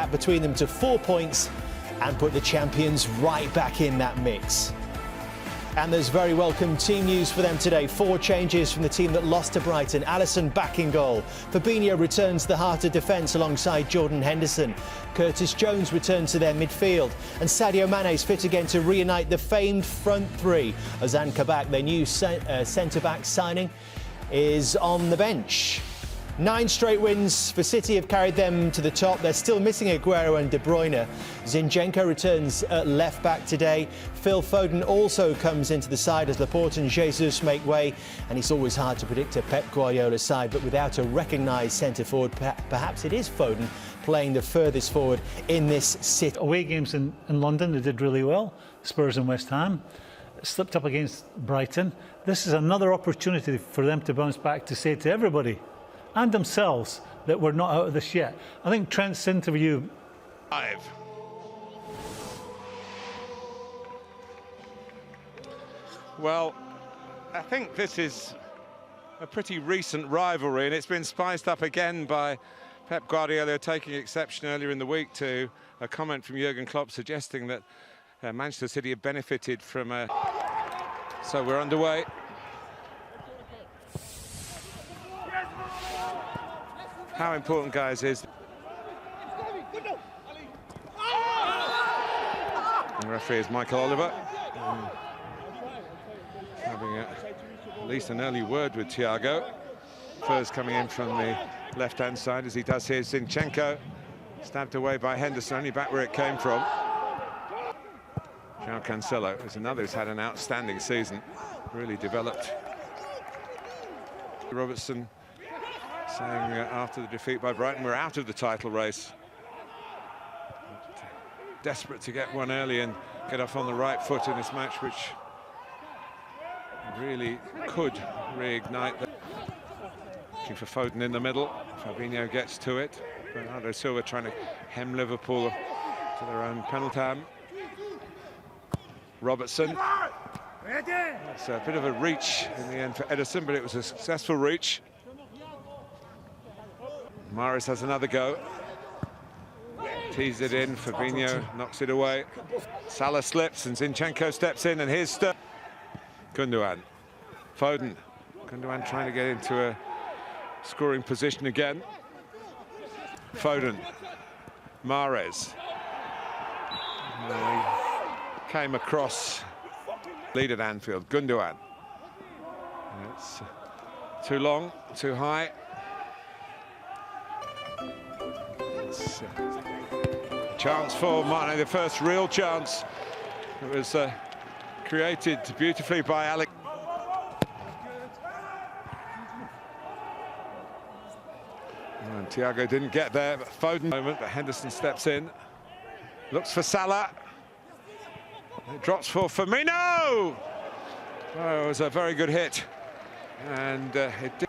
gap between them to 4 points and put the champions right back in that mix. And there's very welcome team news for them today. 4 changes from the team that lost to Brighton. Alisson back in goal. Fabinho returns to the heart of defence alongside Jordan Henderson. Curtis Jones returns to their midfield. And Sadio Mane is fit again to reunite the famed front three. Ozan Kabak, their new centre-back signing, is on the bench. 9 straight wins for City have carried them to the top. They're still missing Aguero and De Bruyne. Zinchenko returns at left-back today. Phil Foden also comes into the side as Laporte and Jesus make way. And it's always hard to predict a Pep Guardiola side, but without a recognised centre-forward, perhaps it is Foden playing the furthest forward in this City. Away games in London, they did really well. Spurs and West Ham. Slipped up against Brighton. This is another opportunity for them to bounce back, to say to everybody and themselves that we're not out of this yet. I think Trent's interview. Well, I think this is a pretty recent rivalry, and it's been spiced up again by Pep Guardiola, taking exception earlier in the week to a comment from Jurgen Klopp suggesting that Manchester City have benefited from a... So we're underway. How important, guys, is... The referee is Michael Oliver. Having at least an early word with Thiago. First coming in from the left-hand side, as he does here. Zinchenko, stabbed away by Henderson, only back where it came from. João Cancelo is another who's had an outstanding season, really developed. Robertson saying after the defeat by Brighton, we're out of the title race. Desperate to get one early and get off on the right foot in this match, which really could reignite. Looking for Foden in the middle. Fabinho gets to it. Bernardo Silva trying to hem Liverpool to their own penalty. Robertson. It's a bit of a reach in the end for Ederson, but it was a successful reach. Mahrez has another go. Teased it in, Fabinho knocks it away. Salah slips and Zinchenko steps in, and here's Gundogan. Foden. Gundogan trying to get into a scoring position again. Foden. Mahrez. He came across. Lead at Anfield. Gundogan. It's too long, too high. It's a chance for Mane, the first real chance. It was created beautifully by Alex. And Thiago didn't get there, but Foden moment, but Henderson steps in. Looks for Salah. It drops for Firmino! Oh, it was a very good hit. And it did.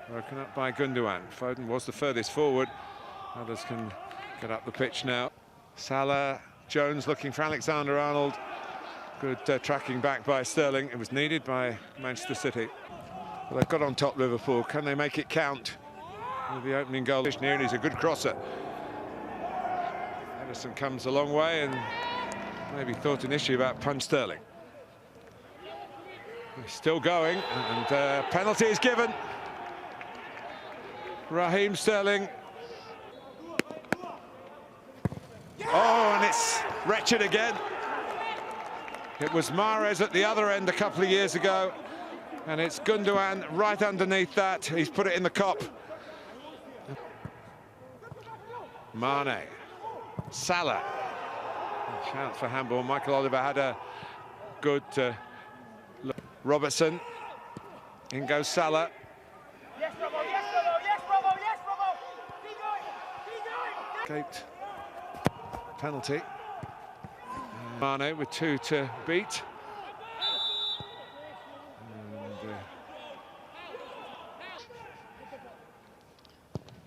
Broken up by Gundogan. Foden was the furthest forward. Others can get up the pitch now. Salah, Jones looking for Alexander-Arnold. Good tracking back by Sterling. It was needed by Manchester City. Well, they've got on top Liverpool. Can they make it count? With the opening goal, and he's a good crosser. Ederson comes a long way and maybe thought initially about punch Sterling. He's still going, and penalty is given. Raheem Sterling. Oh, and it's wretched again. It was Mahrez at the other end a couple of years ago, and it's Gundogan right underneath that. He's put it in the cop. Mane. Salah. A chance for handball. Michael Oliver had a good look. Robertson. In goes Salah. Yes, Robo, yes, Robo, yes, Robo, yes, Robo. Keep going, keep going. Escaped penalty. Mane with 2 to beat. And,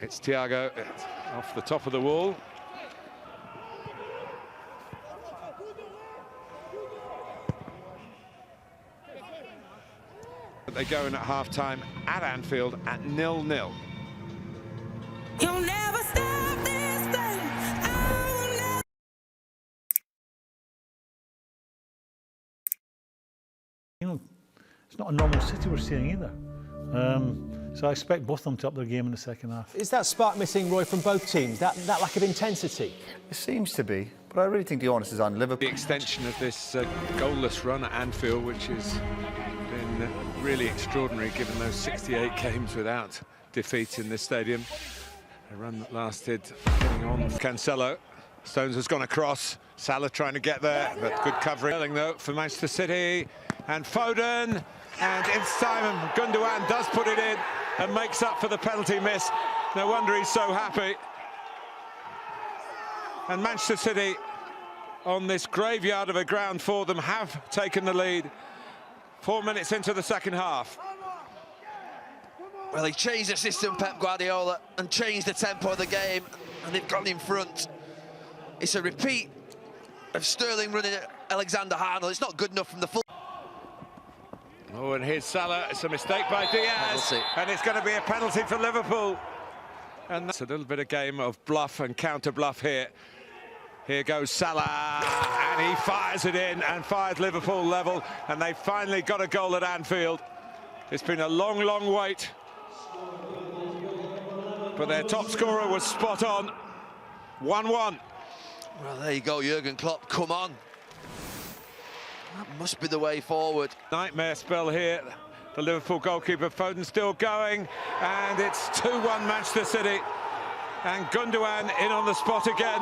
it's Thiago off the top of the wall. They go in at half-time at Anfield at 0-0. You'll never stop this. It's not a normal City we're seeing either. So I expect both of them to up their game in the second half. Is that spark missing, Roy, from both teams? That lack of intensity? It seems to be, but I really think the onus is on Liverpool. The extension of this goalless run at Anfield, which has been really extraordinary given those 68 games without defeat in this stadium. A run that lasted getting on. Cancelo. Stones has gone across. Salah trying to get there, but good covering though for Manchester City. And Foden, and it's time Gundogan does put it in and makes up for the penalty miss. No wonder he's so happy. And Manchester City, on this graveyard of a ground for them, have taken the lead 4 minutes into the second half. Well, he changed the system, Pep Guardiola, and changed the tempo of the game, and they've gone in front. It's a repeat of Sterling running at Alexander-Arnold. It's not good enough from the full. Oh, and here's Salah. It's a mistake by Diaz, and it's going to be a penalty for Liverpool. And that's a little bit of game of bluff and counter bluff here. Here goes Salah, and he fires it in and fires Liverpool level, and they finally got a goal at Anfield. It's been a long, long wait, but their top scorer was spot on. 1-1. Well, there you go, Jurgen Klopp, come on. That must be the way forward. Nightmare spell here. The Liverpool goalkeeper, Foden, still going, and it's 2-1 Manchester City. And Gundogan in on the spot again.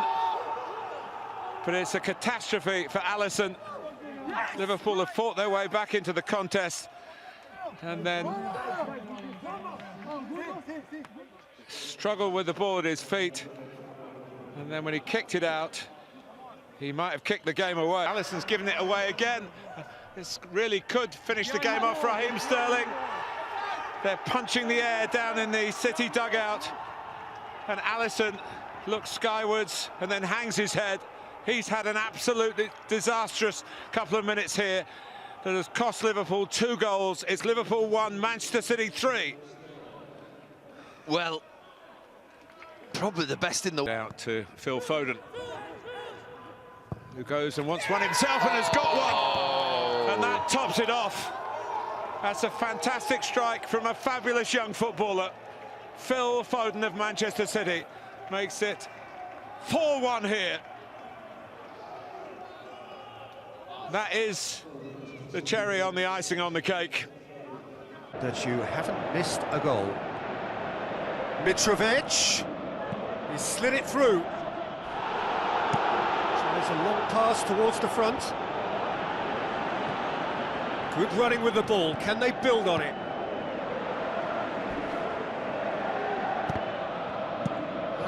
But it's a catastrophe for Alisson. Liverpool have fought their way back into the contest, and then struggled with the ball at his feet. And then when he kicked it out, he might have kicked the game away. Alisson's given it away again. This really could finish the game off. Raheem Sterling. They're punching the air down in the City dugout. And Alisson looks skywards and then hangs his head. He's had an absolutely disastrous couple of minutes here that has cost Liverpool 2 goals. It's Liverpool 1, Manchester City 3. Well, probably the best in the... Out to Phil Foden, who goes and wants one himself and has got one. And that tops it off. That's a fantastic strike from a fabulous young footballer. Phil Foden of Manchester City makes it 4-1 here. That is the cherry on the icing on the cake. That you haven't missed a goal. Mitrovic, he slid it through. So there's a long pass towards the front. Good running with the ball, can they build on it?